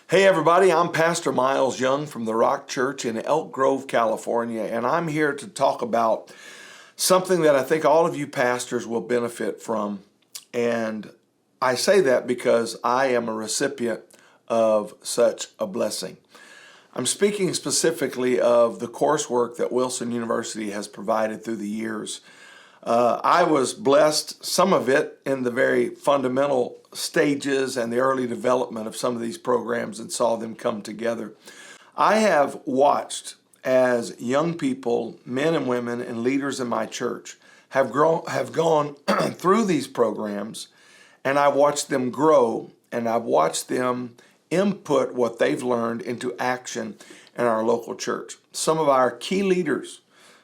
Hey everybody, I'm Pastor Miles Young from the Rock Church in Elk Grove, California, and I'm here to talk about something that I think all of you pastors will benefit from. And I say that because I am a recipient of such a blessing. I'm speaking specifically of the coursework that Wilson University has provided through the years. I was blessed, some of it in the very fundamental stages and the early development of some of these programs, and saw them come together. I have watched as young people, men and women, and leaders in my church have gone through these programs, and I've watched them grow, and I've watched them input what they've learned into action in our local church. Some of our key leaders,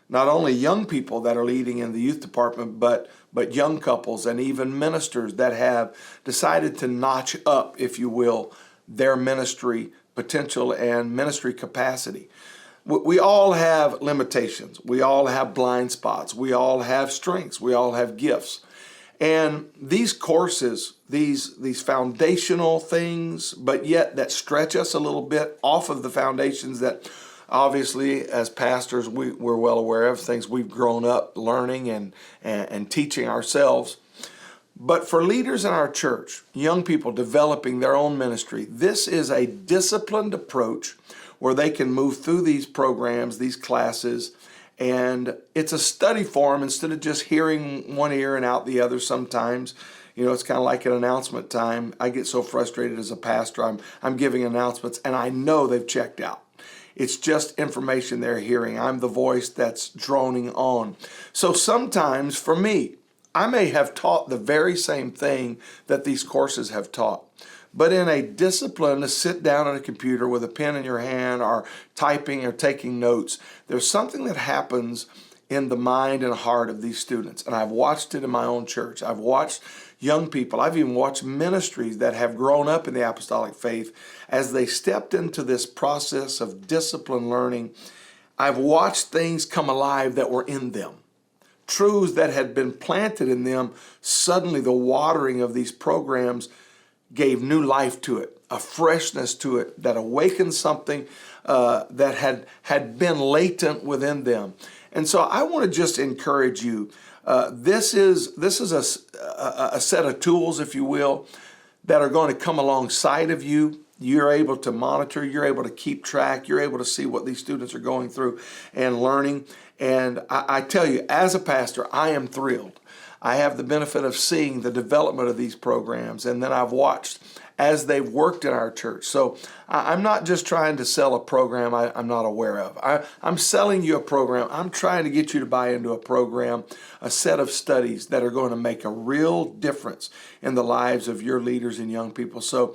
not only young people that are leading in the youth department, but young couples and even ministers that have decided to notch up, if you will, their ministry potential and ministry capacity. We all have limitations. We all have blind spots. We all have strengths. We all have gifts. And these courses, these foundational things, but yet that stretch us a little bit off of the foundations that obviously, as pastors, we're well aware of, things we've grown up learning and teaching ourselves. But for leaders in our church, young people developing their own ministry, this is a disciplined approach where they can move through these programs, these classes, and it's a study for them instead of just hearing one ear and out the other sometimes. You know, it's kind of like an announcement time. I get so frustrated as a pastor. I'm giving announcements, and I know they've checked out. It's just information they're hearing. I'm the voice that's droning on. So sometimes for me, I may have taught the very same thing that these courses have taught, but in a discipline to sit down at a computer with a pen in your hand or typing or taking notes, there's something that happens in the mind and heart of these students. And I've watched it in my own church. I've watched young people. I've even watched ministries that have grown up in the apostolic faith as they stepped into this process of discipline learning. I've watched things come alive that were in them. Truths that had been planted in them, suddenly the watering of these programs gave new life to it, a freshness to it that awakened something that had been latent within them. And so I want to just encourage you. This is a set of tools, if you will, that are going to come alongside of you. You're able to monitor, you're able to keep track, you're able to see what these students are going through and learning. And I tell you, as a pastor, I am thrilled. I have the benefit of seeing the development of these programs, and then I've watched as they've worked in our church. So I'm not just trying to sell a program I'm not aware of. I'm selling you a program. I'm trying to get you to buy into a program, a set of studies that are going to make a real difference in the lives of your leaders and young people. So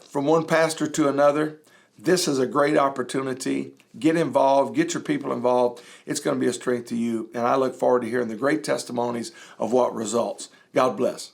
from one pastor to another, this is a great opportunity. Get involved, get your people involved. It's going to be a strength to you. And I look forward to hearing the great testimonies of what results. God bless.